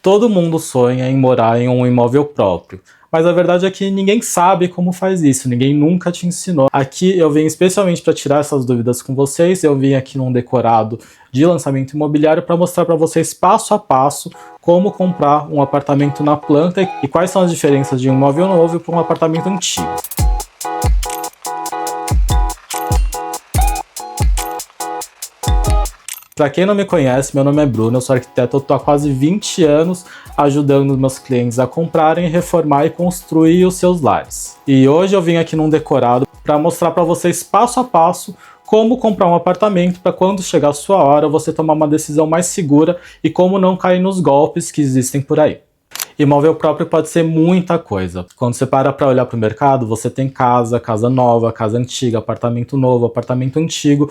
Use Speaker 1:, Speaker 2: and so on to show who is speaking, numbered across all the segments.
Speaker 1: Todo mundo sonha em morar em um imóvel próprio, mas a verdade é que ninguém sabe como faz isso, ninguém nunca te ensinou. Aqui eu vim especialmente para tirar essas dúvidas com vocês, eu vim aqui num decorado de lançamento imobiliário para mostrar para vocês passo a passo como comprar um apartamento na planta e quais são as diferenças de um imóvel novo para um apartamento antigo. Para quem não me conhece, meu nome é Bruno, eu sou arquiteto, eu estou há quase 20 anos ajudando meus clientes a comprarem, reformar e construir os seus lares. E hoje eu vim aqui num decorado para mostrar para vocês passo a passo como comprar um apartamento para quando chegar a sua hora você tomar uma decisão mais segura e como não cair nos golpes que existem por aí. Imóvel próprio pode ser muita coisa. Quando você para olhar para o mercado, você tem casa, casa nova, casa antiga, apartamento novo, apartamento antigo.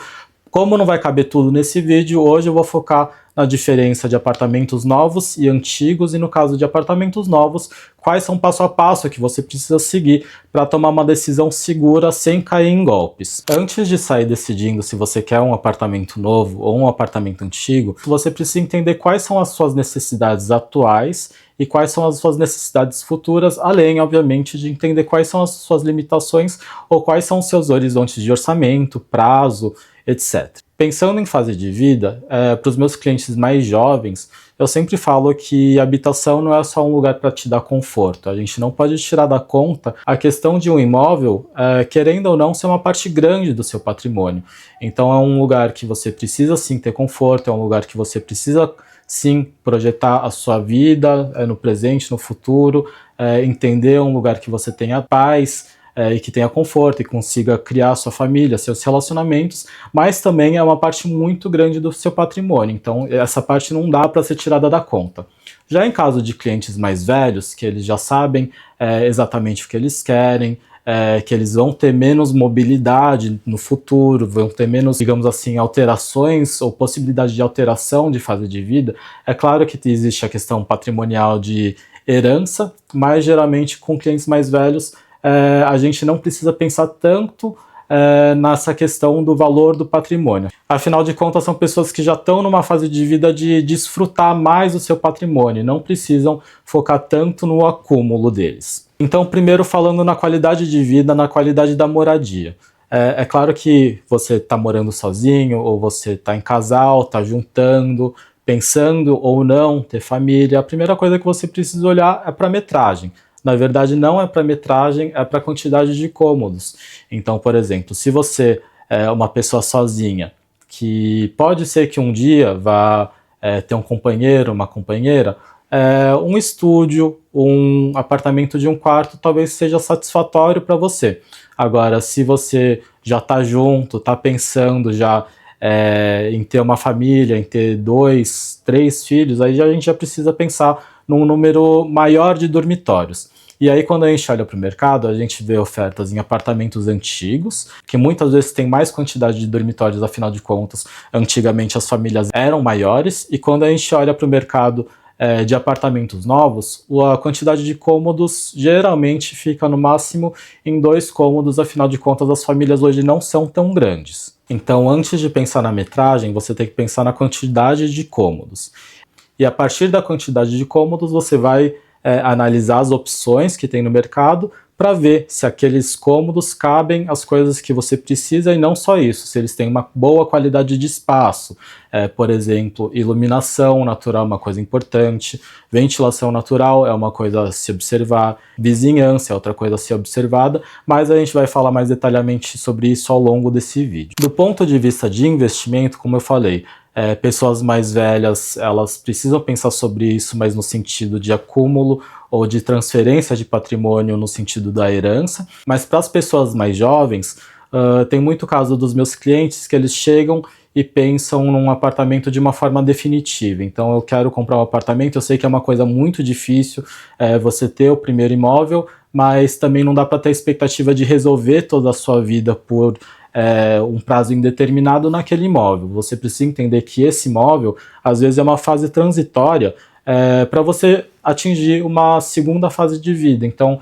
Speaker 1: Como não vai caber tudo nesse vídeo, hoje eu vou focar na diferença de apartamentos novos e antigos e no caso de apartamentos novos, quais são o passo a passo que você precisa seguir para tomar uma decisão segura sem cair em golpes. Antes de sair decidindo se você quer um apartamento novo ou um apartamento antigo, você precisa entender quais são as suas necessidades atuais e quais são as suas necessidades futuras, além, obviamente, de entender quais são as suas limitações ou quais são os seus horizontes de orçamento, prazo, etc. Pensando em fase de vida, para os meus clientes mais jovens, eu sempre falo que habitação não é só um lugar para te dar conforto. A gente não pode tirar da conta a questão de um imóvel, querendo ou não, ser uma parte grande do seu patrimônio. Então é um lugar que você precisa sim ter conforto, é um lugar que você precisa sim projetar a sua vida no presente, no futuro, entender um lugar que você tenha paz, e que tenha conforto e consiga criar sua família, seus relacionamentos, mas também é uma parte muito grande do seu patrimônio, então essa parte não dá para ser tirada da conta. Já em caso de clientes mais velhos, que eles já sabem exatamente o que eles querem, que eles vão ter menos mobilidade no futuro, vão ter menos, digamos assim, alterações ou possibilidade de alteração de fase de vida, é claro que existe a questão patrimonial de herança, mas geralmente com clientes mais velhos, a gente não precisa pensar tanto nessa questão do valor do patrimônio. Afinal de contas, são pessoas que já estão numa fase de vida de desfrutar mais do seu patrimônio, não precisam focar tanto no acúmulo deles. Então, primeiro falando na qualidade de vida, na qualidade da moradia. É claro que você está morando sozinho, ou você está em casal, está juntando, pensando ou não ter família, a primeira coisa que você precisa olhar é para a metragem. Na verdade, não é para metragem, é para a quantidade de cômodos. Então, por exemplo, se você é uma pessoa sozinha, que pode ser que um dia vá ter um companheiro, uma companheira, um estúdio, um apartamento de um quarto talvez seja satisfatório para você. Agora, se você já está junto, está pensando já em ter uma família, em ter 2, 3 filhos, aí a gente já precisa pensar num número maior de dormitórios. E aí quando a gente olha para o mercado, a gente vê ofertas em apartamentos antigos, que muitas vezes tem mais quantidade de dormitórios, afinal de contas, antigamente as famílias eram maiores, e quando a gente olha para o mercado de apartamentos novos, a quantidade de cômodos geralmente fica no máximo em 2 cômodos, afinal de contas as famílias hoje não são tão grandes. Então antes de pensar na metragem, você tem que pensar na quantidade de cômodos. E a partir da quantidade de cômodos, você vai analisar as opções que tem no mercado para ver se aqueles cômodos cabem as coisas que você precisa e não só isso, se eles têm uma boa qualidade de espaço. Por exemplo, iluminação natural é uma coisa importante, ventilação natural é uma coisa a se observar, vizinhança é outra coisa a ser observada, mas a gente vai falar mais detalhadamente sobre isso ao longo desse vídeo. Do ponto de vista de investimento, como eu falei, pessoas mais velhas, elas precisam pensar sobre isso, mas no sentido de acúmulo ou de transferência de patrimônio no sentido da herança. Mas para as pessoas mais jovens, tem muito caso dos meus clientes que eles chegam e pensam num apartamento de uma forma definitiva. Então eu quero comprar um apartamento, eu sei que é uma coisa muito difícil você ter o primeiro imóvel, mas também não dá para ter a expectativa de resolver toda a sua vida por um prazo indeterminado naquele imóvel. Você precisa entender que esse imóvel, às vezes, é uma fase transitória para você atingir uma segunda fase de vida. Então,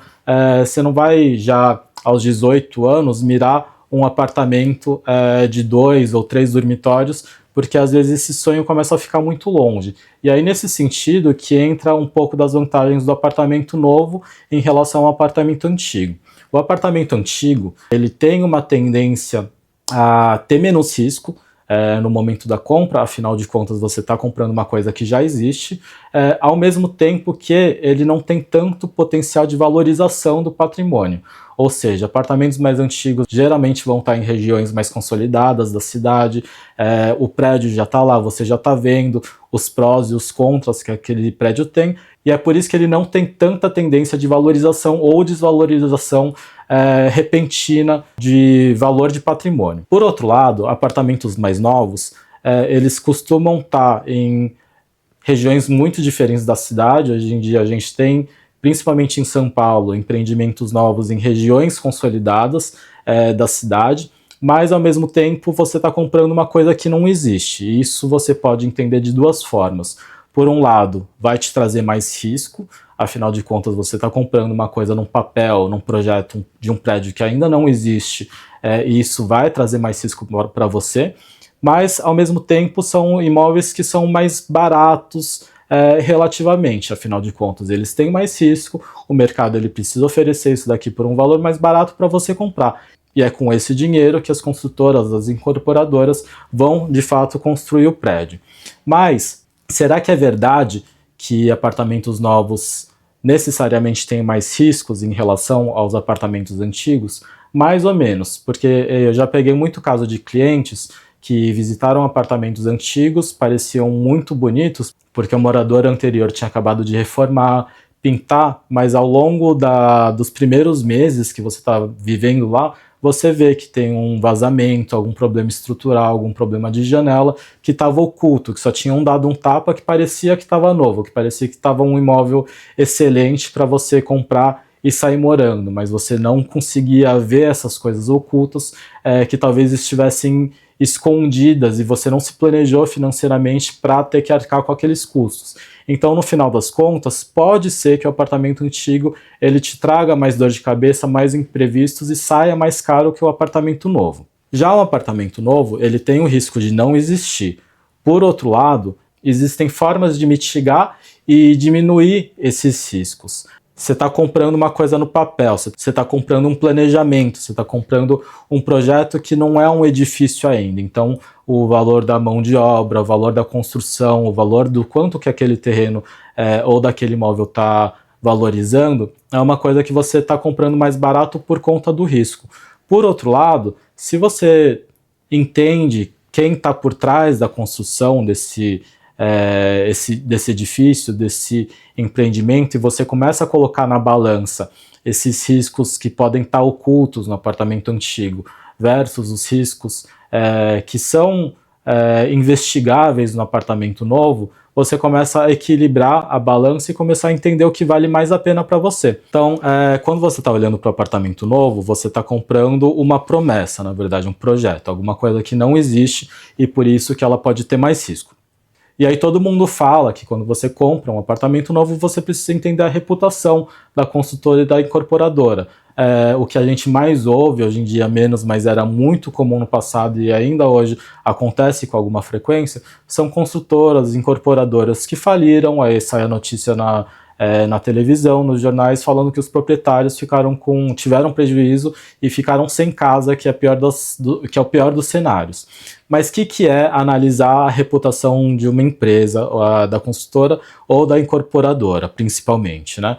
Speaker 1: você não vai já aos 18 anos mirar um apartamento de 2 ou 3 dormitórios, porque às vezes esse sonho começa a ficar muito longe. E aí nesse sentido que entra um pouco das vantagens do apartamento novo em relação ao apartamento antigo. O apartamento antigo, ele tem uma tendência a ter menos risco no momento da compra, afinal de contas você está comprando uma coisa que já existe, ao mesmo tempo que ele não tem tanto potencial de valorização do patrimônio. Ou seja, apartamentos mais antigos geralmente vão estar em regiões mais consolidadas da cidade, o prédio já está lá, você já está vendo os prós e os contras que aquele prédio tem, e é por isso que ele não tem tanta tendência de valorização ou desvalorização repentina de valor de patrimônio. Por outro lado, apartamentos mais novos, eles costumam estar em regiões muito diferentes da cidade. Hoje em dia a gente tem, principalmente em São Paulo, empreendimentos novos em regiões consolidadas da cidade, mas ao mesmo tempo você está comprando uma coisa que não existe. E isso você pode entender de duas formas. Por um lado, vai te trazer mais risco, afinal de contas você está comprando uma coisa num papel, num projeto de um prédio que ainda não existe, e isso vai trazer mais risco para você, mas ao mesmo tempo são imóveis que são mais baratos relativamente, afinal de contas eles têm mais risco, o mercado ele precisa oferecer isso daqui por um valor mais barato para você comprar. E é com esse dinheiro que as construtoras, as incorporadoras vão de fato construir o prédio. Mas será que é verdade que apartamentos novos necessariamente têm mais riscos em relação aos apartamentos antigos? Mais ou menos, porque eu já peguei muito caso de clientes que visitaram apartamentos antigos, pareciam muito bonitos, porque o morador anterior tinha acabado de reformar, pintar, mas ao longo dos primeiros meses que você está vivendo lá, você vê que tem um vazamento, algum problema estrutural, algum problema de janela que estava oculto, que só tinham dado um tapa que parecia que estava novo, que parecia que estava um imóvel excelente para você comprar e sair morando, mas você não conseguia ver essas coisas ocultas que talvez estivessem escondidas e você não se planejou financeiramente para ter que arcar com aqueles custos. Então, no final das contas, pode ser que o apartamento antigo ele te traga mais dor de cabeça, mais imprevistos e saia mais caro que o apartamento novo. Já o apartamento novo, ele tem o risco de não existir. Por outro lado, existem formas de mitigar e diminuir esses riscos. Você está comprando uma coisa no papel, você está comprando um planejamento, você está comprando um projeto que não é um edifício ainda. Então, o valor da mão de obra, o valor da construção, o valor do quanto que aquele terreno ou daquele imóvel está valorizando, é uma coisa que você está comprando mais barato por conta do risco. Por outro lado, se você entende quem está por trás da construção desse edifício, desse empreendimento, e você começa a colocar na balança esses riscos que podem estar ocultos no apartamento antigo versus os riscos que são investigáveis no apartamento novo, você começa a equilibrar a balança e começar a entender o que vale mais a pena para você. Então, quando você está olhando para o apartamento novo, você está comprando uma promessa, na verdade, um projeto, alguma coisa que não existe e por isso que ela pode ter mais risco. E aí todo mundo fala que quando você compra um apartamento novo, você precisa entender a reputação da construtora e da incorporadora. O que a gente mais ouve, hoje em dia menos, mas era muito comum no passado e ainda hoje acontece com alguma frequência, são construtoras, incorporadoras que faliram, aí sai a notícia na televisão, nos jornais, falando que os proprietários tiveram prejuízo e ficaram sem casa, que é o pior dos cenários. Mas o que é analisar a reputação de uma empresa, da construtora ou da incorporadora, principalmente, né?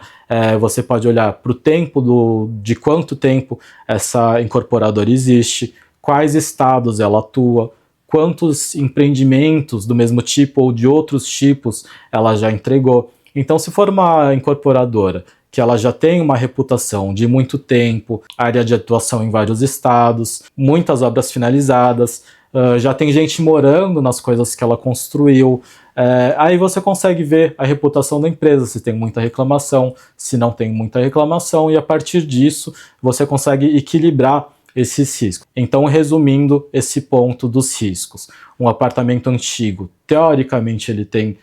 Speaker 1: Você pode olhar para o tempo de quanto tempo essa incorporadora existe, quais estados ela atua, quantos empreendimentos do mesmo tipo ou de outros tipos ela já entregou. Então, se for uma incorporadora que ela já tem uma reputação de muito tempo, área de atuação em vários estados, muitas obras finalizadas, já tem gente morando nas coisas que ela construiu, aí você consegue ver a reputação da empresa, se tem muita reclamação, se não tem muita reclamação, e a partir disso você consegue equilibrar esses riscos. Então, resumindo esse ponto dos riscos, um apartamento antigo, teoricamente ele tem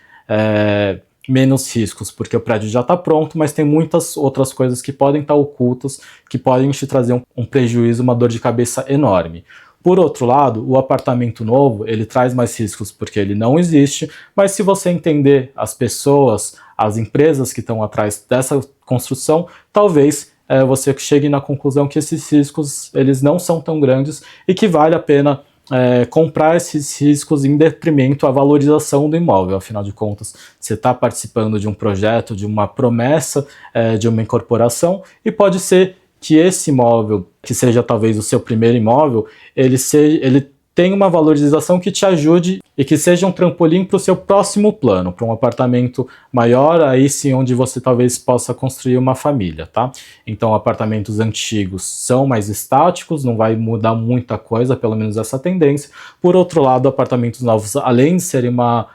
Speaker 1: menos riscos, porque o prédio já está pronto, mas tem muitas outras coisas que podem estar ocultas, que podem te trazer um prejuízo, uma dor de cabeça enorme. Por outro lado, o apartamento novo, ele traz mais riscos porque ele não existe, mas se você entender as pessoas, as empresas que estão atrás dessa construção, talvez você chegue na conclusão que esses riscos eles não são tão grandes e que vale a pena comprar esses riscos em detrimento à valorização do imóvel. Afinal de contas, você está participando de um projeto, de uma promessa, de uma incorporação, e pode ser que esse imóvel, que seja talvez o seu primeiro imóvel, ele tenha uma valorização que te ajude e que seja um trampolim para o seu próximo plano, para um apartamento maior, aí sim onde você talvez possa construir uma família, tá? Então apartamentos antigos são mais estáticos, não vai mudar muita coisa, pelo menos essa tendência. Por outro lado, apartamentos novos, além de serem uma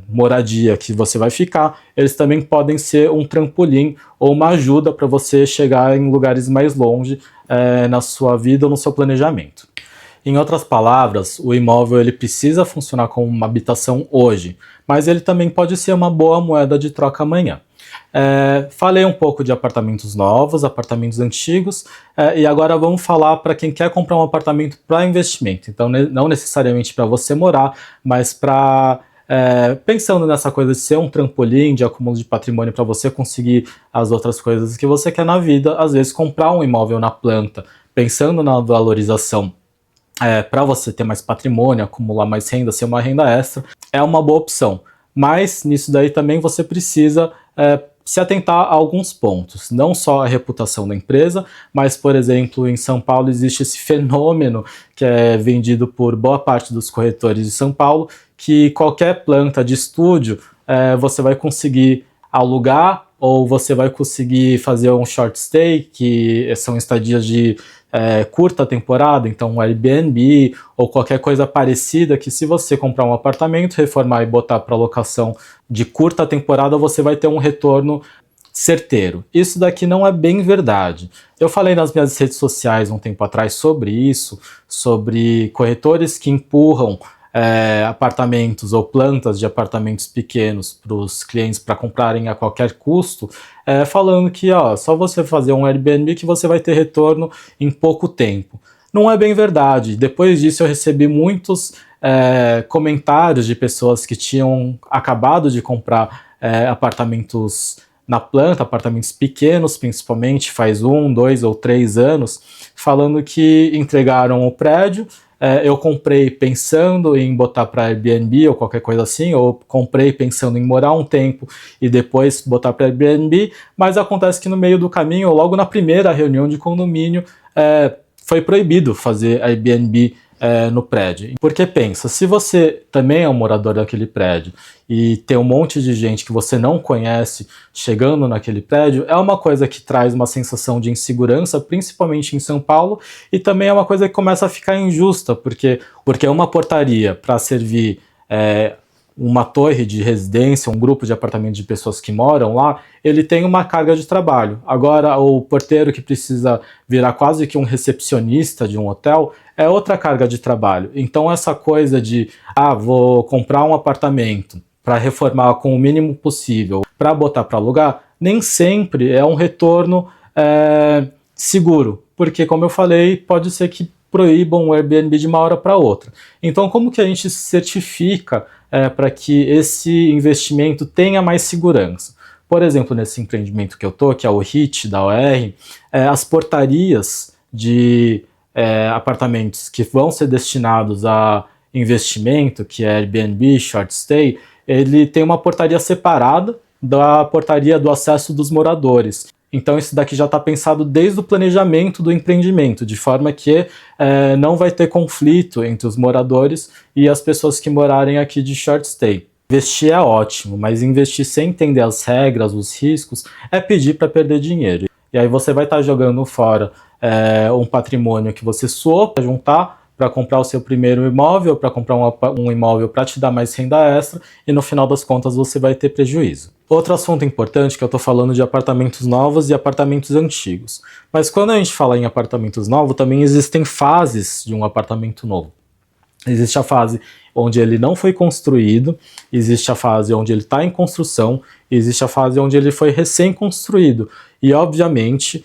Speaker 1: moradia que você vai ficar, eles também podem ser um trampolim ou uma ajuda para você chegar em lugares mais longe na sua vida ou no seu planejamento. Em outras palavras, o imóvel ele precisa funcionar como uma habitação hoje, mas ele também pode ser uma boa moeda de troca amanhã. Falei um pouco de apartamentos novos, apartamentos antigos, e agora vamos falar para quem quer comprar um apartamento para investimento. Então, não necessariamente para você morar, mas para pensando nessa coisa de ser um trampolim de acúmulo de patrimônio para você conseguir as outras coisas que você quer na vida, às vezes comprar um imóvel na planta, pensando na valorização, para você ter mais patrimônio, acumular mais renda, ser uma renda extra, é uma boa opção. Mas nisso daí também você precisa se atentar a alguns pontos, não só a reputação da empresa, mas, por exemplo, em São Paulo existe esse fenômeno que é vendido por boa parte dos corretores de São Paulo, que qualquer planta de estúdio você vai conseguir alugar ou você vai conseguir fazer um short stay, que são estadias de curta temporada, então um Airbnb ou qualquer coisa parecida, que se você comprar um apartamento, reformar e botar para locação de curta temporada, você vai ter um retorno certeiro. Isso daqui não é bem verdade. Eu falei nas minhas redes sociais um tempo atrás sobre isso, sobre corretores que empurram apartamentos ou plantas de apartamentos pequenos para os clientes para comprarem a qualquer custo, falando que só você fazer um Airbnb que você vai ter retorno em pouco tempo. Não é bem verdade. Depois disso eu recebi muitos comentários de pessoas que tinham acabado de comprar apartamentos na planta, apartamentos pequenos principalmente, faz 1, 2 ou 3 anos, falando que entregaram o prédio. Eu comprei pensando em botar para Airbnb ou qualquer coisa assim, ou comprei pensando em morar um tempo e depois botar para Airbnb, mas acontece que no meio do caminho, ou logo na primeira reunião de condomínio, foi proibido fazer Airbnb no prédio. Porque pensa, se você também é um morador daquele prédio e tem um monte de gente que você não conhece chegando naquele prédio, é uma coisa que traz uma sensação de insegurança, principalmente em São Paulo, e também é uma coisa que começa a ficar injusta, porque uma portaria para servir uma torre de residência, um grupo de apartamentos de pessoas que moram lá, ele tem uma carga de trabalho. Agora, o porteiro que precisa virar quase que um recepcionista de um hotel é outra carga de trabalho. Então, essa coisa de, vou comprar um apartamento para reformar com o mínimo possível, para botar para alugar, nem sempre é um retorno seguro. Porque, como eu falei, pode ser que proíbam o Airbnb de uma hora para outra. Então, como que a gente certifica para que esse investimento tenha mais segurança? Por exemplo, nesse empreendimento que eu tô, que é o REIT da OR, as portarias de apartamentos que vão ser destinados a investimento, que é Airbnb, short stay, ele tem uma portaria separada da portaria do acesso dos moradores. Então isso daqui já está pensado desde o planejamento do empreendimento, de forma que não vai ter conflito entre os moradores e as pessoas que morarem aqui de short stay. Investir é ótimo, mas investir sem entender as regras, os riscos, é pedir para perder dinheiro. E aí você vai estar jogando fora um patrimônio que você suou para juntar, para comprar o seu primeiro imóvel, para comprar um imóvel para te dar mais renda extra, e no final das contas você vai ter prejuízo. Outro assunto importante que eu estou falando de apartamentos novos e apartamentos antigos. Mas quando a gente fala em apartamentos novos, também existem fases de um apartamento novo. Existe a fase onde ele não foi construído, existe a fase onde ele está em construção, existe a fase onde ele foi recém-construído. E, obviamente,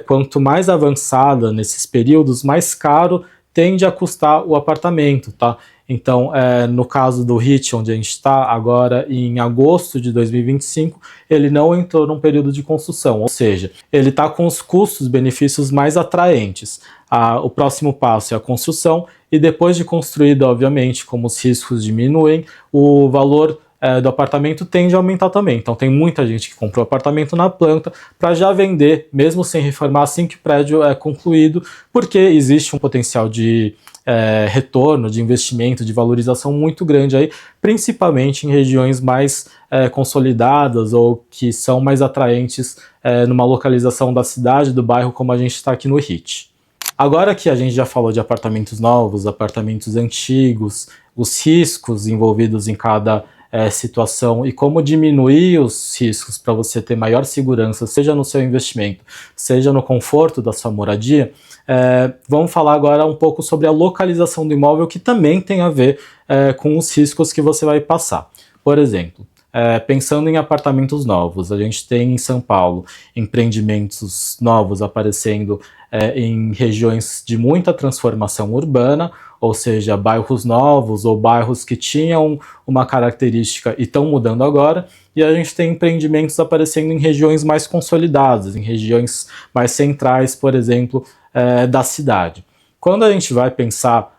Speaker 1: quanto mais avançada nesses períodos, mais caro tende a custar o apartamento, tá? Então, no caso do HIT, onde a gente está agora em agosto de 2025, ele não entrou num período de construção, ou seja, ele está com os custos-benefícios mais atraentes. O próximo passo é a construção, e depois de construído, obviamente, como os riscos diminuem, o valor do apartamento tende a aumentar também. Então tem muita gente que comprou apartamento na planta para já vender, mesmo sem reformar, assim que o prédio é concluído, porque existe um potencial de retorno, de investimento, de valorização muito grande aí, principalmente em regiões mais consolidadas ou que são mais atraentes numa localização da cidade, do bairro, como a gente está aqui no HIT. Agora que a gente já falou de apartamentos novos, apartamentos antigos, os riscos envolvidos em cada situação e como diminuir os riscos para você ter maior segurança, seja no seu investimento, seja no conforto da sua moradia, vamos falar agora um pouco sobre a localização do imóvel, que também tem a ver com os riscos que você vai passar. Por exemplo, pensando em apartamentos novos, a gente tem em São Paulo empreendimentos novos aparecendo em regiões de muita transformação urbana, ou seja, bairros novos ou bairros que tinham uma característica e estão mudando agora, e a gente tem empreendimentos aparecendo em regiões mais consolidadas, em regiões mais centrais, por exemplo, da cidade. Quando a gente vai pensar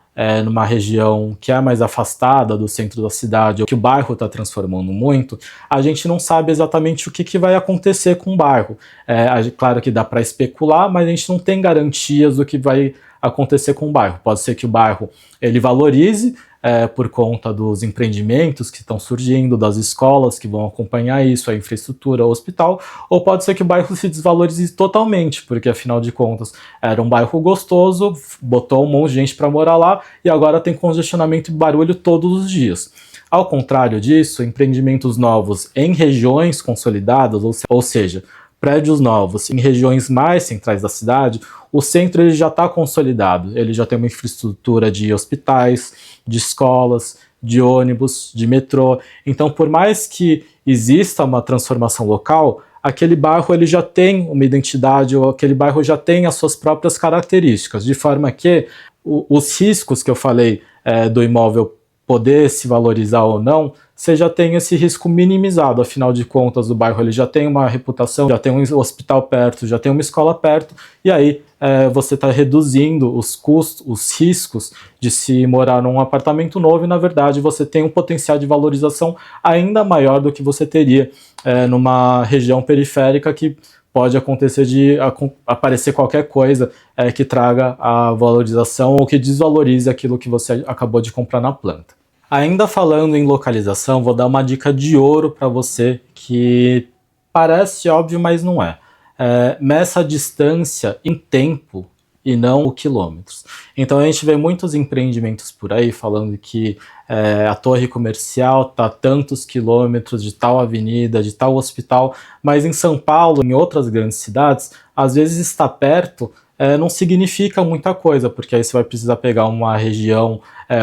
Speaker 1: numa região que é mais afastada do centro da cidade, ou que o bairro está transformando muito, a gente não sabe exatamente o que vai acontecer com o bairro. Claro que dá para especular, mas a gente não tem garantias do que vai acontecer com o bairro. Pode ser que o bairro ele valorize por conta dos empreendimentos que estão surgindo, das escolas que vão acompanhar isso, a infraestrutura, o hospital, ou pode ser que o bairro se desvalorize totalmente, porque afinal de contas era um bairro gostoso, botou um monte de gente para morar lá e agora tem congestionamento e barulho todos os dias. Ao contrário disso, empreendimentos novos em regiões consolidadas, ou seja, prédios novos em regiões mais centrais da cidade, o centro ele já está consolidado, ele já tem uma infraestrutura de hospitais, de escolas, de ônibus, de metrô. Então, por mais que exista uma transformação local, aquele bairro ele já tem uma identidade, ou aquele bairro já tem as suas próprias características, de forma que os riscos que eu falei do imóvel poder se valorizar ou não, você já tem esse risco minimizado. Afinal de contas, o bairro ele já tem uma reputação, já tem um hospital perto, já tem uma escola perto, e aí você está reduzindo os custos, os riscos de se morar num apartamento novo, e na verdade você tem um potencial de valorização ainda maior do que você teria numa região periférica, que pode acontecer de aparecer qualquer coisa que traga a valorização ou que desvalorize aquilo que você acabou de comprar na planta. Ainda falando em localização, vou dar uma dica de ouro para você que parece óbvio, mas não é. Meça a distância em tempo e não o quilômetros. Então a gente vê muitos empreendimentos por aí falando que a torre comercial está a tantos quilômetros de tal avenida, de tal hospital, mas em São Paulo, em outras grandes cidades, às vezes estar perto não significa muita coisa, porque aí você vai precisar pegar uma região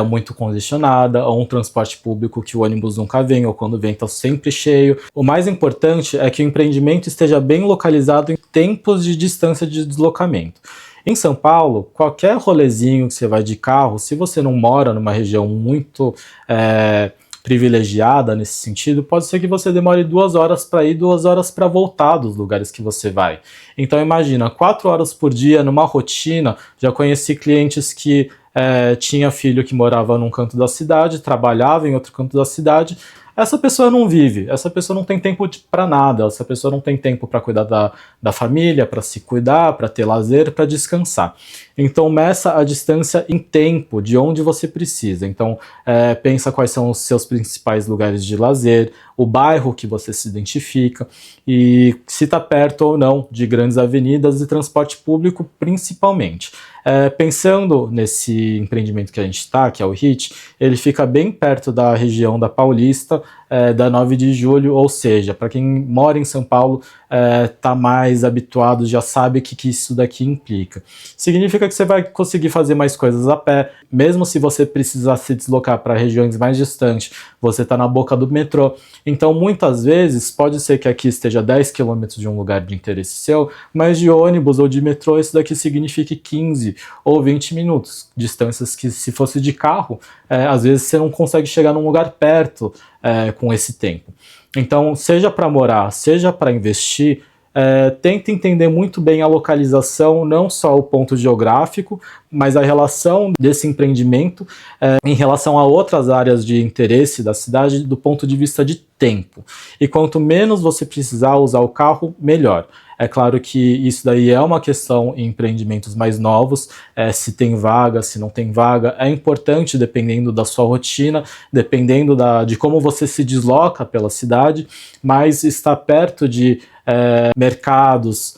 Speaker 1: muito congestionada, ou um transporte público que o ônibus nunca vem, ou quando vem está sempre cheio. O mais importante é que o empreendimento esteja bem localizado em tempos de distância de deslocamento. Em São Paulo, qualquer rolezinho que você vai de carro, se você não mora numa região muito privilegiada nesse sentido, pode ser que você demore 2 horas para ir, 2 horas para voltar dos lugares que você vai. Então imagina, 4 horas por dia numa rotina. Já conheci clientes que tinha filho que morava num canto da cidade, trabalhava em outro canto da cidade. Essa pessoa não vive, essa pessoa não tem tempo para nada, essa pessoa não tem tempo para cuidar da família, para se cuidar, para ter lazer, para descansar. Então meça a distância em tempo de onde você precisa. Então pensa quais são os seus principais lugares de lazer, o bairro que você se identifica e se está perto ou não de grandes avenidas e transporte público principalmente. Pensando nesse empreendimento que a gente está, que é o HIT, ele fica bem perto da região da Paulista, da 9 de Julho, ou seja, para quem mora em São Paulo, tá mais habituado, já sabe o que isso daqui implica. Significa que você vai conseguir fazer mais coisas a pé, mesmo se você precisar se deslocar para regiões mais distantes, você está na boca do metrô. Então, muitas vezes, pode ser que aqui esteja 10 quilômetros de um lugar de interesse seu, mas de ônibus ou de metrô isso daqui signifique 15 ou 20 minutos, distâncias que, se fosse de carro, às vezes você não consegue chegar num lugar perto com esse tempo. Então, seja para morar, seja para investir, tenta entender muito bem a localização, não só o ponto geográfico, mas a relação desse empreendimento em relação a outras áreas de interesse da cidade do ponto de vista de tempo. E quanto menos você precisar usar o carro, melhor. É claro que isso daí é uma questão em empreendimentos mais novos, se tem vaga, se não tem vaga, é importante dependendo da sua rotina, dependendo de como você se desloca pela cidade, mas estar perto de mercados,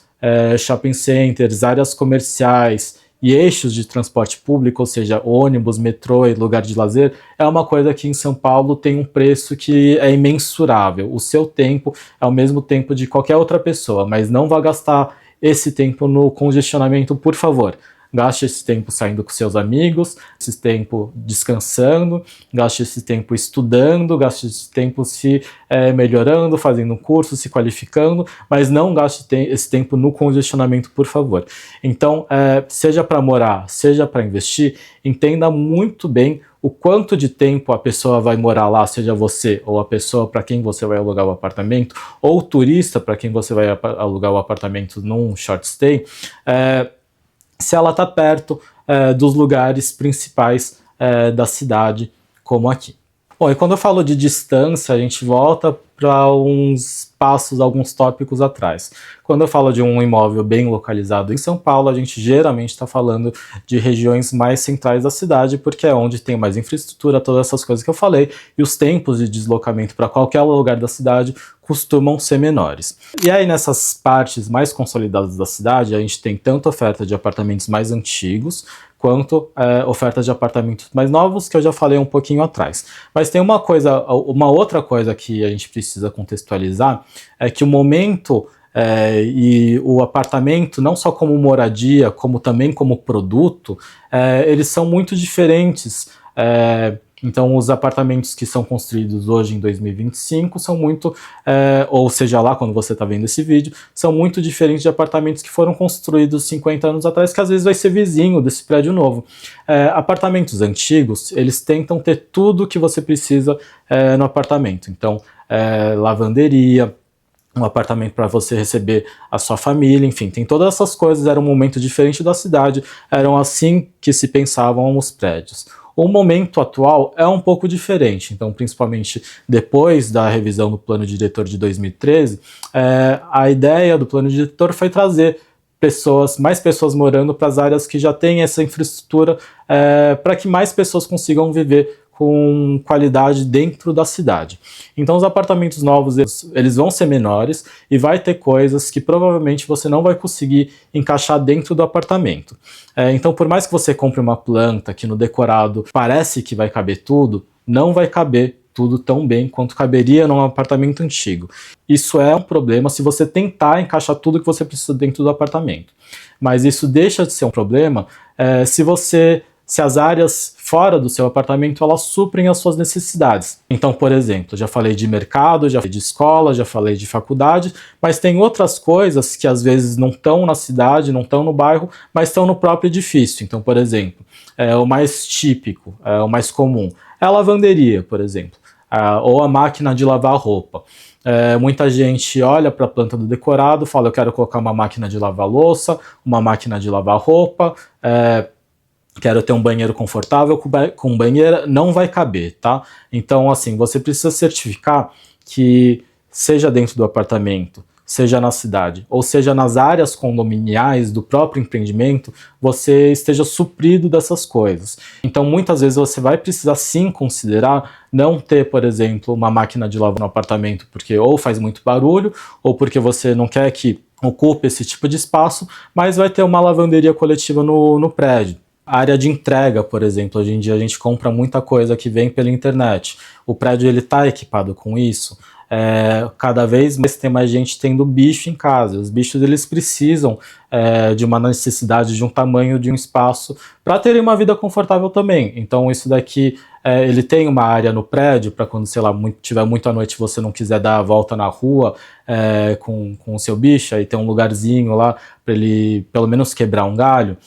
Speaker 1: shopping centers, áreas comerciais e eixos de transporte público, ou seja, ônibus, metrô e lugar de lazer, é uma coisa que em São Paulo tem um preço que é imensurável. O seu tempo é o mesmo tempo de qualquer outra pessoa, mas não vá gastar esse tempo no congestionamento, por favor. Gaste esse tempo saindo com seus amigos, esse tempo descansando, gaste esse tempo estudando, gaste esse tempo se melhorando, fazendo um curso, se qualificando, mas não gaste esse tempo no congestionamento, por favor. Então, seja para morar, seja para investir, entenda muito bem o quanto de tempo a pessoa vai morar lá, seja você ou a pessoa para quem você vai alugar o apartamento, ou o turista para quem você vai alugar o apartamento num short stay, se ela está perto dos lugares principais da cidade, como aqui. Bom, e quando eu falo de distância, a gente volta para alguns tópicos atrás. Quando eu falo de um imóvel bem localizado em São Paulo, a gente geralmente está falando de regiões mais centrais da cidade, porque é onde tem mais infraestrutura, todas essas coisas que eu falei, e os tempos de deslocamento para qualquer lugar da cidade costumam ser menores. E aí, nessas partes mais consolidadas da cidade, a gente tem tanto oferta de apartamentos mais antigos, quanto ofertas de apartamentos mais novos, que eu já falei um pouquinho atrás. Mas tem uma outra coisa que a gente precisa contextualizar, é que o momento e o apartamento, não só como moradia, como também como produto, eles são muito diferentes. Então, os apartamentos que são construídos hoje em 2025 são muito, ou seja lá, quando você está vendo esse vídeo, são muito diferentes de apartamentos que foram construídos 50 anos atrás, que às vezes vai ser vizinho desse prédio novo. Apartamentos antigos, eles tentam ter tudo que você precisa no apartamento. Então, lavanderia, um apartamento para você receber a sua família, enfim, tem todas essas coisas, era um momento diferente da cidade, eram assim que se pensavam os prédios. O momento atual é um pouco diferente, então principalmente depois da revisão do Plano Diretor de 2013, a ideia do Plano Diretor foi trazer mais pessoas morando para as áreas que já têm essa infraestrutura, para que mais pessoas consigam viver com qualidade dentro da cidade. Então os apartamentos novos, eles vão ser menores e vai ter coisas que provavelmente você não vai conseguir encaixar dentro do apartamento. Então por mais que você compre uma planta que no decorado parece que vai caber tudo, não vai caber tudo tão bem quanto caberia num apartamento antigo. Isso é um problema se você tentar encaixar tudo que você precisa dentro do apartamento. Mas isso deixa de ser um problema se as áreas fora do seu apartamento, elas suprem as suas necessidades. Então, por exemplo, já falei de mercado, já falei de escola, já falei de faculdade, mas tem outras coisas que às vezes não estão na cidade, não estão no bairro, mas estão no próprio edifício. Então, por exemplo, o mais típico, o mais comum, é a lavanderia, por exemplo, ou a máquina de lavar roupa. Muita gente olha para a planta do decorado, fala, eu quero colocar uma máquina de lavar louça, uma máquina de lavar roupa, quero ter um banheiro confortável com banheira, não vai caber, tá? Então, assim, você precisa certificar que, seja dentro do apartamento, seja na cidade, ou seja nas áreas condominiais do próprio empreendimento, você esteja suprido dessas coisas. Então, muitas vezes você vai precisar sim considerar não ter, por exemplo, uma máquina de lavar no apartamento, porque ou faz muito barulho, ou porque você não quer que ocupe esse tipo de espaço, mas vai ter uma lavanderia coletiva no prédio. A área de entrega, por exemplo, hoje em dia a gente compra muita coisa que vem pela internet. O prédio está equipado com isso. cada vez mais tem mais gente tendo bicho em casa. Os bichos, eles precisam de uma necessidade, de um tamanho, de um espaço para terem uma vida confortável também. Então isso daqui, ele tem uma área no prédio para quando, sei lá, tiver muito à noite, você não quiser dar a volta na rua com o seu bicho, aí tem um lugarzinho lá para ele pelo menos quebrar um galho.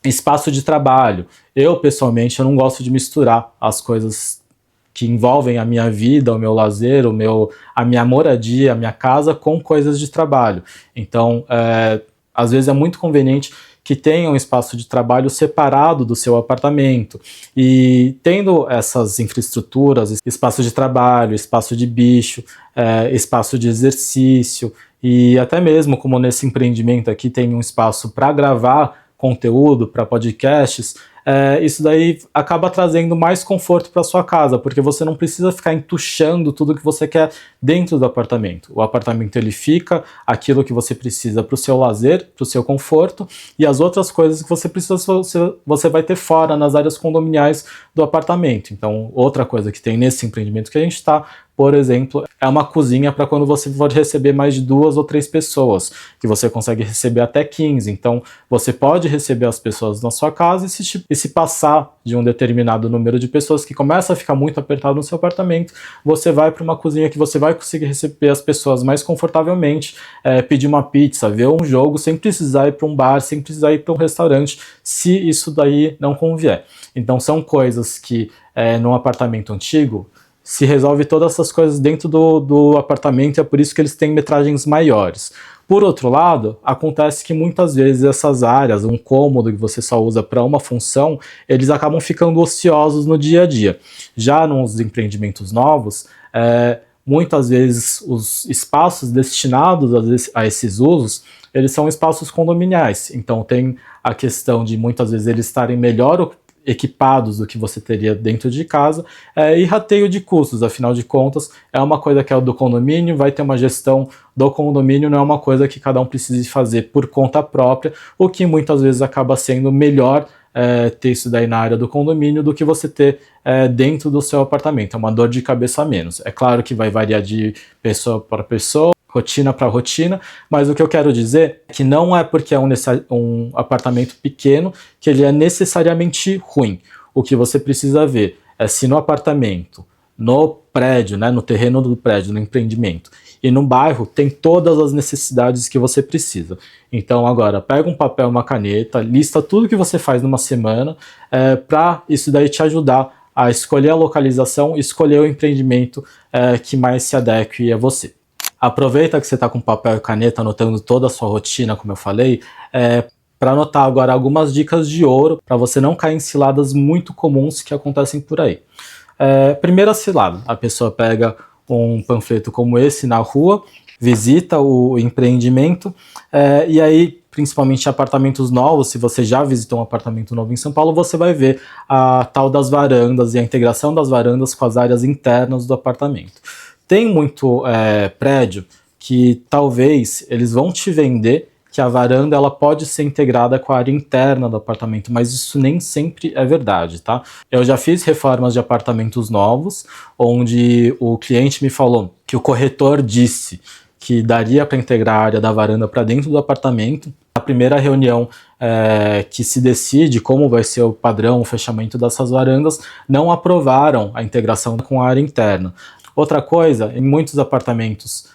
Speaker 1: Espaço de trabalho. Eu, pessoalmente, eu não gosto de misturar as coisas que envolvem a minha vida, o meu lazer, a minha moradia, a minha casa, com coisas de trabalho. Então, às vezes é muito conveniente que tenha um espaço de trabalho separado do seu apartamento. E tendo essas infraestruturas, espaço de trabalho, espaço de bicho, espaço de exercício, e até mesmo como nesse empreendimento aqui tem um espaço para gravar conteúdo, para podcasts, isso daí acaba trazendo mais conforto para sua casa, porque você não precisa ficar entuchando tudo que você quer dentro do apartamento. O apartamento, ele fica aquilo que você precisa para o seu lazer, para o seu conforto, e as outras coisas que você precisa você vai ter fora, nas áreas condominiais do apartamento. Então, outra coisa que tem nesse empreendimento que a gente está, por exemplo, é uma cozinha para quando você for receber mais de 2 ou 3 pessoas, que você consegue receber até 15. Então, você pode receber as pessoas na sua casa e se passar de um determinado número de pessoas que começa a ficar muito apertado no seu apartamento, você vai para uma cozinha que você vai conseguir receber as pessoas mais confortavelmente, pedir uma pizza, ver um jogo, sem precisar ir para um bar, sem precisar ir para um restaurante, se isso daí não convier. Então, são coisas que, num apartamento antigo, se resolve todas essas coisas dentro do apartamento, e é por isso que eles têm metragens maiores. Por outro lado, acontece que muitas vezes essas áreas, um cômodo que você só usa para uma função, eles acabam ficando ociosos no dia a dia. Já nos empreendimentos novos, muitas vezes os espaços destinados a esses usos, eles são espaços condominiais. Então tem a questão de muitas vezes eles estarem melhor equipados do que você teria dentro de casa, e rateio de custos, afinal de contas, é uma coisa que é do condomínio, vai ter uma gestão do condomínio, não é uma coisa que cada um precise fazer por conta própria, o que muitas vezes acaba sendo melhor ter isso daí na área do condomínio do que você ter dentro do seu apartamento. É uma dor de cabeça a menos. É claro que vai variar de pessoa para pessoa, rotina para rotina, mas o que eu quero dizer é que não é porque é um apartamento pequeno que ele é necessariamente ruim. O que você precisa ver é se no apartamento, no prédio, no terreno do prédio, no empreendimento e no bairro tem todas as necessidades que você precisa. Então agora, pega um papel, uma caneta, lista tudo que você faz numa semana para isso daí te ajudar a escolher a localização, escolher o empreendimento que mais se adeque a você. Aproveita que você está com papel e caneta anotando toda a sua rotina, como eu falei, para anotar agora algumas dicas de ouro para você não cair em ciladas muito comuns que acontecem por aí. Primeira cilada, a pessoa pega um panfleto como esse na rua, visita o empreendimento e aí, principalmente em apartamentos novos, se você já visitou um apartamento novo em São Paulo, você vai ver a tal das varandas e a integração das varandas com as áreas internas do apartamento. Tem muito prédio que talvez eles vão te vender que a varanda ela pode ser integrada com a área interna do apartamento, mas isso nem sempre é verdade, tá? Eu já fiz reformas de apartamentos novos, onde o cliente me falou que o corretor disse que daria para integrar a área da varanda para dentro do apartamento. A primeira reunião que se decide como vai ser o padrão, o fechamento dessas varandas, não aprovaram a integração com a área interna. Outra coisa, em muitos apartamentos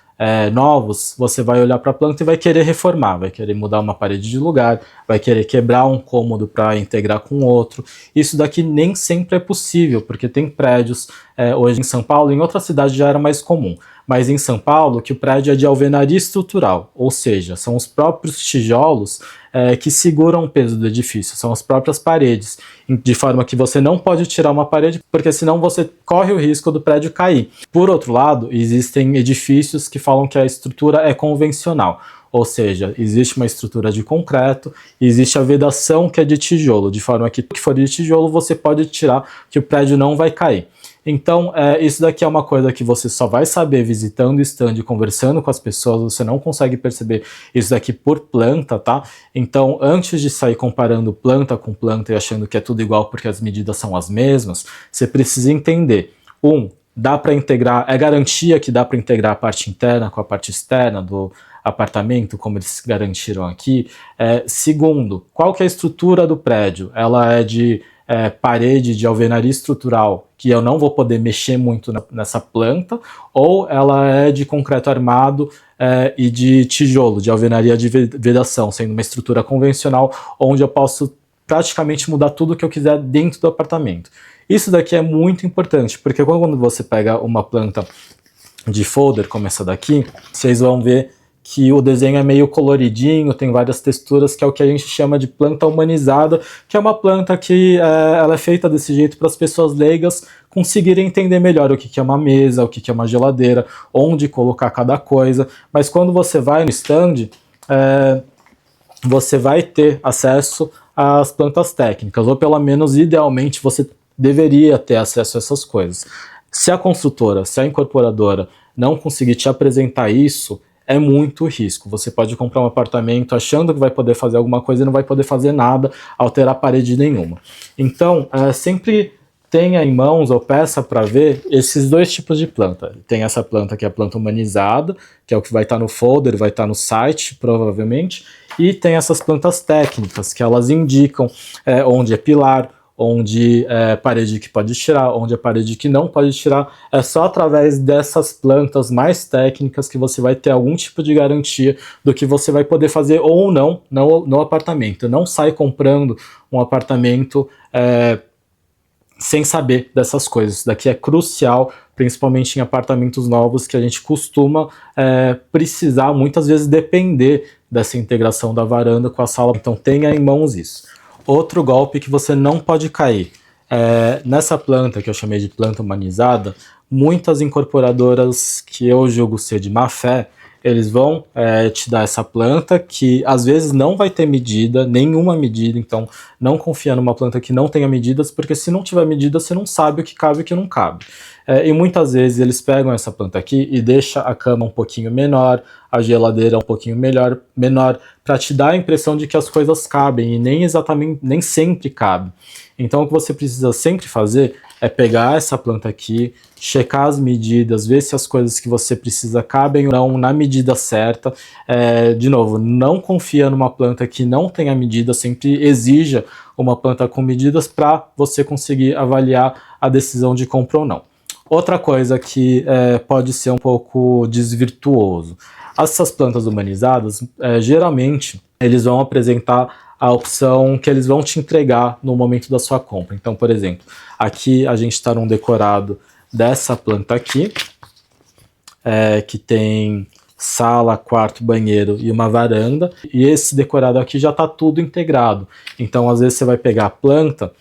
Speaker 1: novos, você vai olhar para a planta e vai querer reformar, vai querer mudar uma parede de lugar, vai querer quebrar um cômodo para integrar com outro. Isso daqui nem sempre é possível, porque tem prédios, hoje em São Paulo, em outras cidades já era mais comum, mas em São Paulo que o prédio é de alvenaria estrutural, ou seja, são os próprios tijolos que seguram o peso do edifício, são as próprias paredes, de forma que você não pode tirar uma parede, porque senão você corre o risco do prédio cair. Por outro lado, existem edifícios que falam que a estrutura é convencional, ou seja, existe uma estrutura de concreto, existe a vedação que é de tijolo, de forma que o que for de tijolo você pode tirar, que o prédio não vai cair. Então, isso daqui é uma coisa que você só vai saber visitando o stand e conversando com as pessoas, você não consegue perceber isso daqui por planta, tá? Então, antes de sair comparando planta com planta e achando que é tudo igual porque as medidas são as mesmas, você precisa entender, dá para integrar, é garantia que dá para integrar a parte interna com a parte externa do apartamento, como eles garantiram aqui. Segundo, qual que é a estrutura do prédio? Ela é de parede de alvenaria estrutural, que eu não vou poder mexer muito nessa planta, ou ela é de concreto armado e de tijolo, de alvenaria de vedação, sendo uma estrutura convencional, onde eu posso praticamente mudar tudo que eu quiser dentro do apartamento. Isso daqui é muito importante, porque quando você pega uma planta de folder, como essa daqui, vocês vão ver que o desenho é meio coloridinho, tem várias texturas, que é o que a gente chama de planta humanizada, que é uma planta que ela é feita desse jeito para as pessoas leigas conseguirem entender melhor o que é uma mesa, o que é uma geladeira, onde colocar cada coisa. Mas quando você vai no stand, você vai ter acesso às plantas técnicas, ou pelo menos, idealmente, você deveria ter acesso a essas coisas. Se a construtora, se a incorporadora não conseguir te apresentar isso, é muito risco. Você pode comprar um apartamento achando que vai poder fazer alguma coisa e não vai poder fazer nada, alterar parede nenhuma. Então, sempre tenha em mãos ou peça para ver esses dois tipos de planta. Tem essa planta que é a planta humanizada, que é o que vai estar no folder, vai estar no site, provavelmente, e tem essas plantas técnicas, que elas indicam onde é pilar, onde é parede que pode tirar, onde é parede que não pode tirar. É só através dessas plantas mais técnicas que você vai ter algum tipo de garantia do que você vai poder fazer ou não no apartamento. Não sai comprando um apartamento sem saber dessas coisas. Isso daqui é crucial, principalmente em apartamentos novos, que a gente costuma precisar, muitas vezes, depender dessa integração da varanda com a sala. Então tenha em mãos isso. Outro golpe que você não pode cair. Nessa planta, que eu chamei de planta humanizada, muitas incorporadoras que eu julgo ser de má fé, eles vão te dar essa planta que às vezes não vai ter medida, nenhuma medida, então não confia numa planta que não tenha medidas, porque se não tiver medida você não sabe o que cabe e o que não cabe. E muitas vezes eles pegam essa planta aqui e deixam a cama um pouquinho menor, a geladeira um pouquinho menor, para te dar a impressão de que as coisas cabem, e nem sempre cabe. Então o que você precisa sempre fazer é pegar essa planta aqui, checar as medidas, ver se as coisas que você precisa cabem ou não na medida certa. De novo, não confia numa planta que não tenha medida, sempre exija uma planta com medidas para você conseguir avaliar a decisão de compra ou não. Outra coisa que pode ser um pouco desvirtuoso. Essas plantas humanizadas, geralmente, eles vão apresentar a opção que eles vão te entregar no momento da sua compra. Então, por exemplo, aqui a gente está num decorado dessa planta aqui, que tem sala, quarto, banheiro e uma varanda, e esse decorado aqui já está tudo integrado. Então, às vezes você vai pegar a planta,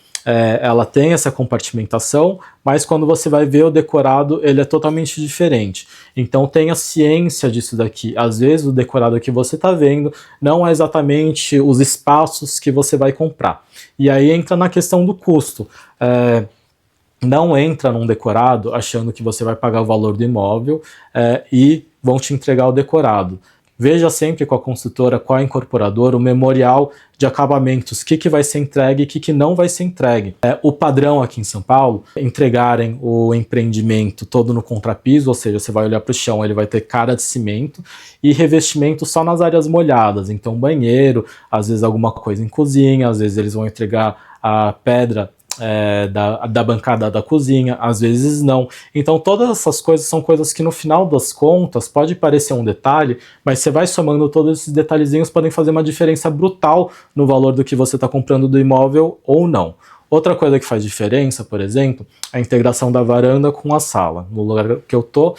Speaker 1: ela tem essa compartimentação, mas quando você vai ver o decorado, ele é totalmente diferente. Então tenha ciência disso daqui. Às vezes o decorado que você está vendo não é exatamente os espaços que você vai comprar. E aí entra na questão do custo. Não entra num decorado achando que você vai pagar o valor do imóvel e vão te entregar o decorado. Veja sempre com a construtora, com a incorporadora, o memorial de acabamentos, o que vai ser entregue e o que não vai ser entregue. O padrão aqui em São Paulo, entregarem o empreendimento todo no contrapiso, ou seja, você vai olhar para o chão, ele vai ter cara de cimento, e revestimento só nas áreas molhadas, então banheiro, às vezes alguma coisa em cozinha, às vezes eles vão entregar a pedra da bancada da cozinha, às vezes não. Então todas essas coisas são coisas que no final das contas pode parecer um detalhe, mas você vai somando todos esses detalhezinhos, podem fazer uma diferença brutal no valor do que você está comprando do imóvel ou não. Outra coisa que faz diferença, por exemplo, é a integração da varanda com a sala. No lugar que eu tô,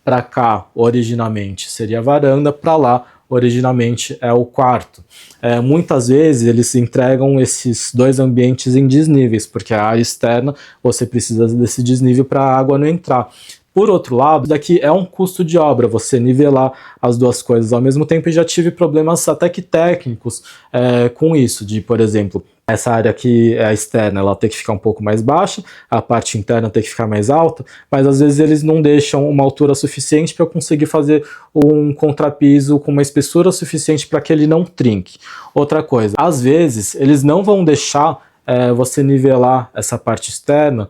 Speaker 1: para cá originalmente seria a varanda, para lá originalmente é o quarto. Muitas vezes eles entregam esses dois ambientes em desníveis, porque a área externa você precisa desse desnível para a água não entrar. Por outro lado, daqui é um custo de obra, você nivelar as duas coisas ao mesmo tempo, e já tive problemas até que técnicos com isso, de, por exemplo, essa área aqui, a externa, ela tem que ficar um pouco mais baixa, a parte interna tem que ficar mais alta, mas às vezes eles não deixam uma altura suficiente para eu conseguir fazer um contrapiso com uma espessura suficiente para que ele não trinque. Outra coisa, às vezes eles não vão deixar você nivelar essa parte externa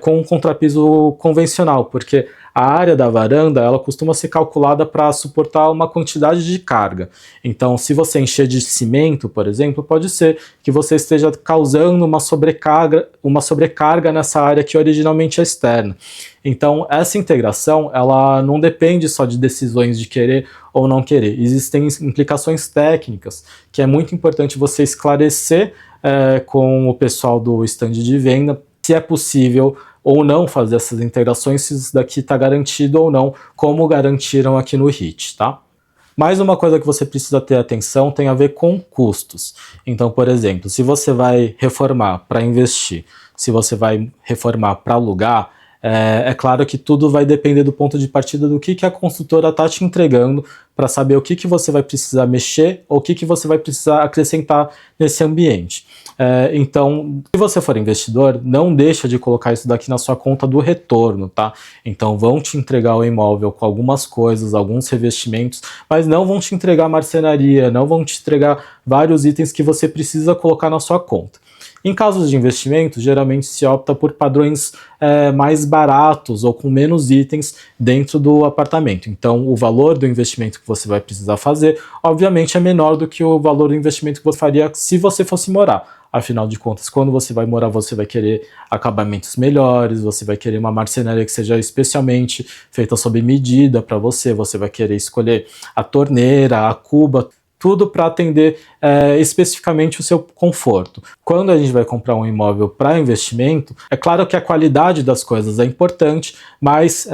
Speaker 1: com um contrapiso convencional, porque a área da varanda ela costuma ser calculada para suportar uma quantidade de carga. Então, se você encher de cimento, por exemplo, pode ser que você esteja causando uma sobrecarga nessa área que originalmente é externa. Então, essa integração ela não depende só de decisões de querer ou não querer. Existem implicações técnicas que é muito importante você esclarecer com o pessoal do stand de venda se é possível ou não fazer essas integrações, se isso daqui está garantido ou não, como garantiram aqui no HIT, tá? Mais uma coisa que você precisa ter atenção tem a ver com custos. Então, por exemplo, se você vai reformar para investir, se você vai reformar para alugar, é claro que tudo vai depender do ponto de partida do que a construtora está te entregando para saber o que você vai precisar mexer ou o que você vai precisar acrescentar nesse ambiente. Então, se você for investidor, não deixa de colocar isso daqui na sua conta do retorno, tá? Então, vão te entregar o imóvel com algumas coisas, alguns revestimentos, mas não vão te entregar marcenaria, não vão te entregar vários itens que você precisa colocar na sua conta. Em casos de investimento, geralmente se opta por padrões mais baratos ou com menos itens dentro do apartamento. Então, o valor do investimento que você vai precisar fazer, obviamente, é menor do que o valor do investimento que você faria se você fosse morar. Afinal de contas, quando você vai morar, você vai querer acabamentos melhores, você vai querer uma marcenaria que seja especialmente feita sob medida para você, você vai querer escolher a torneira, a cuba, tudo para atender especificamente o seu conforto. Quando a gente vai comprar um imóvel para investimento, é claro que a qualidade das coisas é importante, mas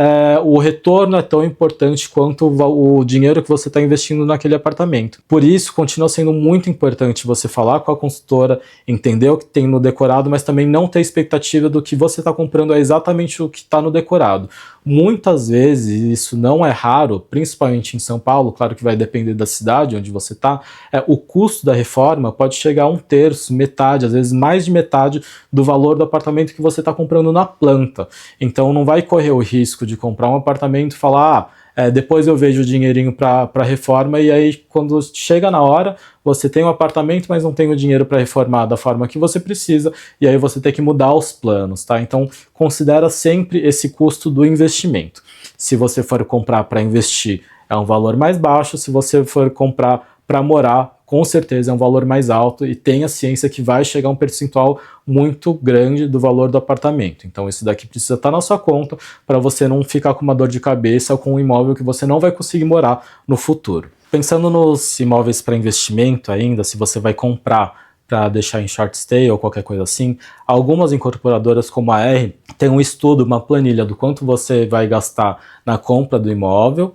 Speaker 1: o retorno é tão importante quanto o dinheiro que você está investindo naquele apartamento. Por isso, continua sendo muito importante você falar com a consultora, entender o que tem no decorado, mas também não ter expectativa do que você está comprando é exatamente o que está no decorado. Muitas vezes, isso não é raro, principalmente em São Paulo, claro que vai depender da cidade onde você está, o custo da reforma pode chegar a 1/3, metade, às vezes mais de metade do valor do apartamento que você está comprando na planta. Então não vai correr o risco de comprar um apartamento e falar, depois eu vejo o dinheirinho para reforma, e aí quando chega na hora, você tem um apartamento, mas não tem o dinheiro para reformar da forma que você precisa, e aí você tem que mudar os planos, tá? Então considera sempre esse custo do investimento. Se você for comprar para investir, é um valor mais baixo. Se você for comprar para morar, com certeza é um valor mais alto, e tenha ciência que vai chegar um percentual muito grande do valor do apartamento. Então isso daqui precisa estar na sua conta para você não ficar com uma dor de cabeça com um imóvel que você não vai conseguir morar no futuro. Pensando nos imóveis para investimento ainda, se você vai comprar para deixar em short stay ou qualquer coisa assim, algumas incorporadoras como a R tem um estudo, uma planilha do quanto você vai gastar na compra do imóvel,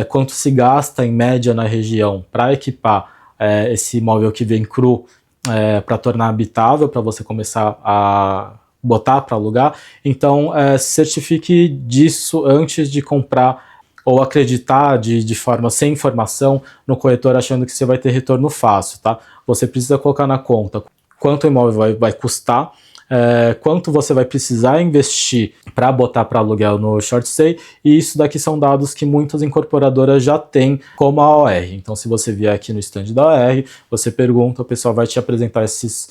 Speaker 1: quanto se gasta em média na região para equipar esse imóvel que vem cru para tornar habitável, para você começar a botar para alugar. Então certifique disso antes de comprar ou acreditar de forma sem informação no corretor achando que você vai ter retorno fácil, tá? Você precisa colocar na conta quanto o imóvel vai custar, quanto você vai precisar investir para botar para aluguel no short stay, e isso daqui são dados que muitas incorporadoras já têm, como a OR. Então se você vier aqui no stand da OR, você pergunta, o pessoal vai te apresentar esses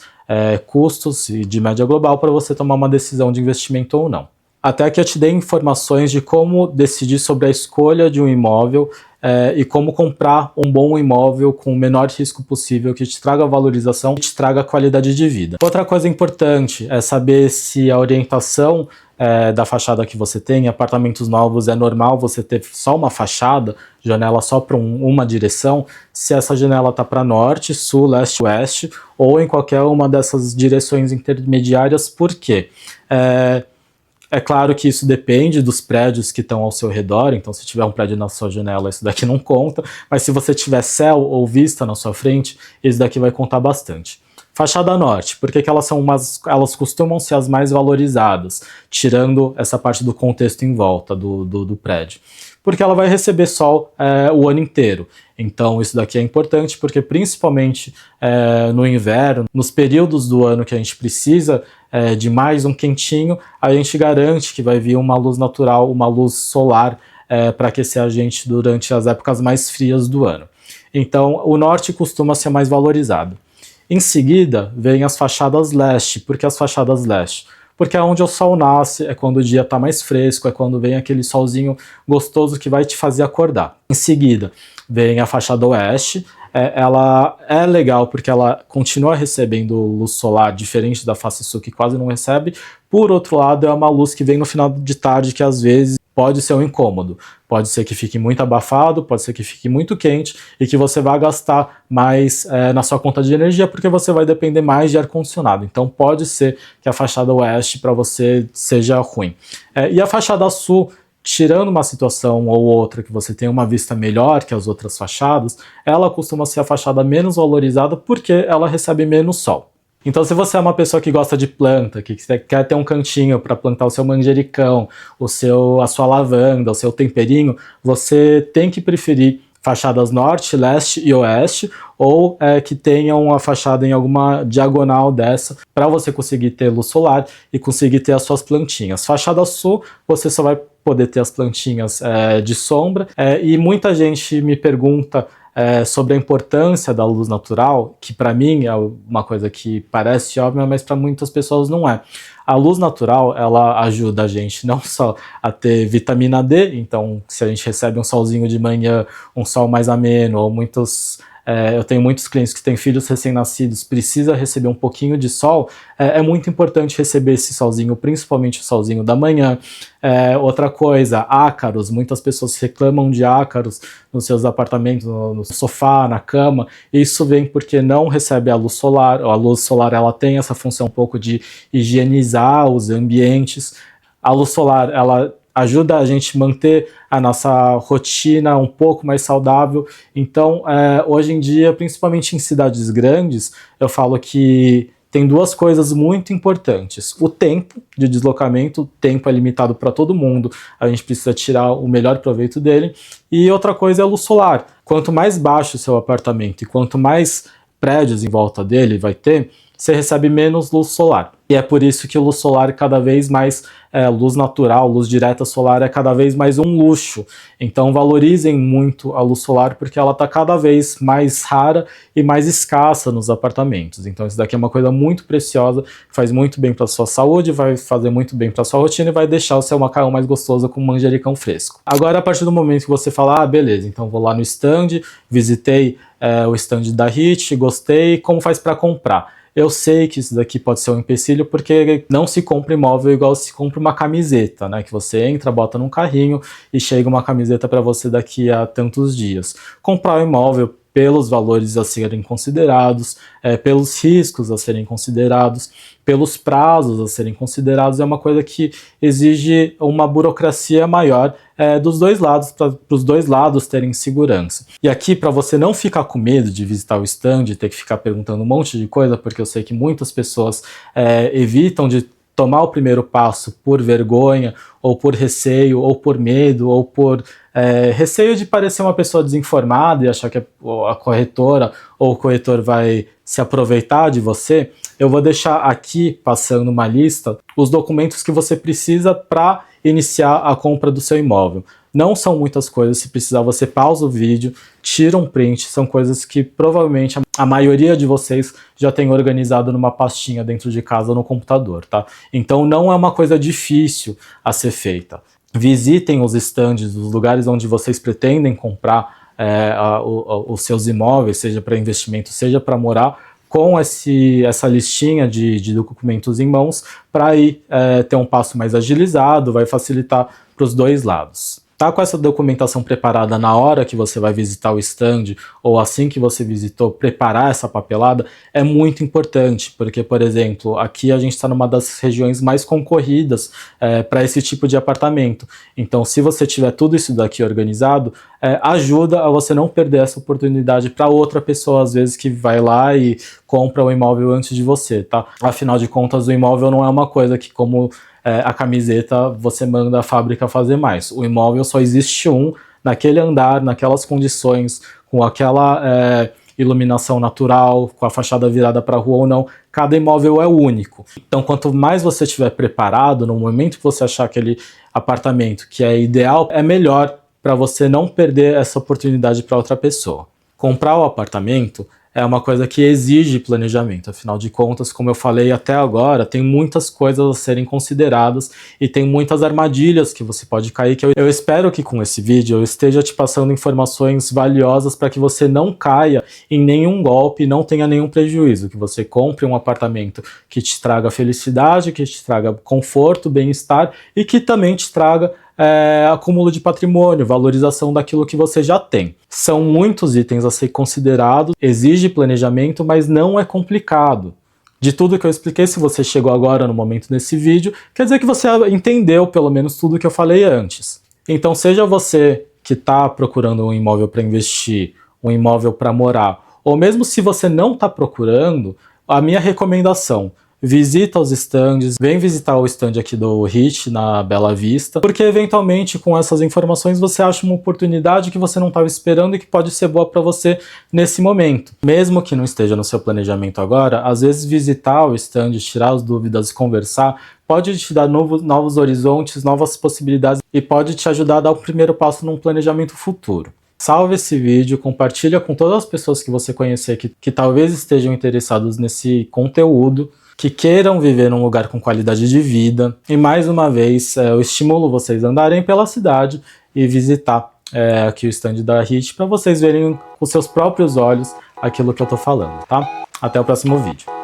Speaker 1: custos de média global para você tomar uma decisão de investimento ou não. Até que eu te dei informações de como decidir sobre a escolha de um imóvel e como comprar um bom imóvel com o menor risco possível, que te traga valorização e te traga qualidade de vida. Outra coisa importante é saber se a orientação da fachada que você tem. Em apartamentos novos é normal você ter só uma fachada, janela só para uma direção, se essa janela está para norte, sul, leste, oeste, ou em qualquer uma dessas direções intermediárias. Por quê? É claro que isso depende dos prédios que estão ao seu redor, então se tiver um prédio na sua janela, isso daqui não conta, mas se você tiver céu ou vista na sua frente, isso daqui vai contar bastante. Fachada norte, por que elas costumam ser as mais valorizadas, tirando essa parte do contexto em volta do prédio? Porque ela vai receber sol o ano inteiro. Então isso daqui é importante porque principalmente no inverno, nos períodos do ano que a gente precisa de mais um quentinho, a gente garante que vai vir uma luz natural, uma luz solar para aquecer a gente durante as épocas mais frias do ano. Então o norte costuma ser mais valorizado. Em seguida vem as fachadas leste. Por que as fachadas leste? porque é onde o sol nasce, é quando o dia está mais fresco, é quando vem aquele solzinho gostoso que vai te fazer acordar. Em seguida, vem a fachada oeste. Ela é legal porque ela continua recebendo luz solar, diferente da face sul, que quase não recebe. Por outro lado, é uma luz que vem no final de tarde, que às vezes pode ser um incômodo. Pode ser que fique muito abafado, pode ser que fique muito quente e que você vá gastar mais na sua conta de energia, porque você vai depender mais de ar-condicionado. Então pode ser que a fachada oeste para você seja ruim. E a fachada sul, tirando uma situação ou outra que você tem uma vista melhor que as outras fachadas, ela costuma ser a fachada menos valorizada porque ela recebe menos sol. Então, se você é uma pessoa que gosta de planta, que quer ter um cantinho para plantar o seu manjericão, a sua lavanda, o seu temperinho, você tem que preferir fachadas norte, leste e oeste, ou que tenham uma fachada em alguma diagonal dessa, para você conseguir ter luz solar e conseguir ter as suas plantinhas. Fachada sul, você só vai poder ter as plantinhas de sombra, e muita gente me pergunta sobre a importância da luz natural, que para mim é uma coisa que parece óbvia, mas para muitas pessoas não é. A luz natural, ela ajuda a gente não só a ter vitamina D, então se a gente recebe um solzinho de manhã, um sol mais ameno, ou eu tenho muitos clientes que têm filhos recém-nascidos, precisa receber um pouquinho de sol, é muito importante receber esse solzinho, principalmente o solzinho da manhã. Outra coisa, ácaros, muitas pessoas reclamam de ácaros nos seus apartamentos, no sofá, na cama, isso vem porque não recebe a luz solar. A luz solar, ela tem essa função um pouco de higienizar os ambientes. A luz solar, ela ajuda a gente manter a nossa rotina um pouco mais saudável. Então, hoje em dia, principalmente em cidades grandes, eu falo que tem duas coisas muito importantes. O tempo de deslocamento, o tempo é limitado para todo mundo, a gente precisa tirar o melhor proveito dele. E outra coisa é a luz solar. Quanto mais baixo o seu apartamento e quanto mais prédios em volta dele vai ter, você recebe menos luz solar. E é por isso que luz solar cada vez mais, luz natural, luz direta solar é cada vez mais um luxo. Então valorizem muito a luz solar porque ela está cada vez mais rara e mais escassa nos apartamentos. Então isso daqui é uma coisa muito preciosa, faz muito bem para a sua saúde, vai fazer muito bem para a sua rotina e vai deixar o seu macarrão mais gostoso com manjericão fresco. Agora, a partir do momento que você fala, beleza, então vou lá no stand, visitei o stand da HIT, gostei, como faz para comprar? Eu sei que isso daqui pode ser um empecilho porque não se compra imóvel igual se compra uma camiseta, né? Que você entra, bota num carrinho e chega uma camiseta para você daqui a tantos dias. Comprar um imóvel pelos valores a serem considerados, pelos riscos a serem considerados, pelos prazos a serem considerados, é uma coisa que exige uma burocracia maior dos dois lados, para os dois lados terem segurança. E aqui, para você não ficar com medo de visitar o stand e ter que ficar perguntando um monte de coisa, porque eu sei que muitas pessoas evitam de tomar o primeiro passo por vergonha, ou por receio, ou por medo, ou por receio de parecer uma pessoa desinformada e achar que a corretora ou o corretor vai se aproveitar de você, eu vou deixar aqui, passando uma lista, os documentos que você precisa para iniciar a compra do seu imóvel. Não são muitas coisas, se precisar você pausa o vídeo, tira um print, são coisas que provavelmente a maioria de vocês já tem organizado numa pastinha dentro de casa no computador, tá? Então não é uma coisa difícil a ser feita. Visitem os estandes, os lugares onde vocês pretendem comprar os seus imóveis, seja para investimento, seja para morar, com essa listinha de documentos em mãos, para aí ter um passo mais agilizado, vai facilitar para os dois lados. Tá com essa documentação preparada na hora que você vai visitar o stand, ou assim que você visitou, preparar essa papelada, é muito importante, porque, por exemplo, aqui a gente está numa das regiões mais concorridas para esse tipo de apartamento. Então, se você tiver tudo isso daqui organizado, ajuda a você não perder essa oportunidade para outra pessoa, às vezes, que vai lá e compra o imóvel antes de você, tá? Afinal de contas, o imóvel não é uma coisa que, como a camiseta, você manda a fábrica fazer mais. O imóvel só existe um, naquele andar, naquelas condições, com aquela iluminação natural, com a fachada virada para a rua ou não. Cada imóvel é único. Então, quanto mais você estiver preparado, no momento que você achar aquele apartamento que é ideal, é melhor para você não perder essa oportunidade para outra pessoa. Comprar o apartamento é uma coisa que exige planejamento. Afinal de contas, como eu falei até agora, tem muitas coisas a serem consideradas e tem muitas armadilhas que você pode cair, que eu espero que com esse vídeo eu esteja te passando informações valiosas para que você não caia em nenhum golpe, não tenha nenhum prejuízo, que você compre um apartamento que te traga felicidade, que te traga conforto, bem-estar e que também te traga acúmulo de patrimônio, valorização daquilo que você já tem. São muitos itens a ser considerados, exige planejamento, mas não é complicado. De tudo que eu expliquei, se você chegou agora no momento desse vídeo, quer dizer que você entendeu pelo menos tudo que eu falei antes. Então, seja você que está procurando um imóvel para investir, um imóvel para morar, ou mesmo se você não está procurando, a minha recomendação: visita os stands, vem visitar o stand aqui do HIT na Bela Vista, porque eventualmente com essas informações você acha uma oportunidade que você não estava esperando e que pode ser boa para você nesse momento. Mesmo que não esteja no seu planejamento agora, às vezes visitar o stand, tirar as dúvidas, conversar, pode te dar novos horizontes, novas possibilidades e pode te ajudar a dar o primeiro passo num planejamento futuro. Salve esse vídeo, compartilha com todas as pessoas que você conhecer que talvez estejam interessados nesse conteúdo, que queiram viver num lugar com qualidade de vida. E mais uma vez, eu estimulo vocês a andarem pela cidade e visitar aqui o stand da HIT para vocês verem com seus próprios olhos aquilo que eu tô falando, tá? Até o próximo vídeo.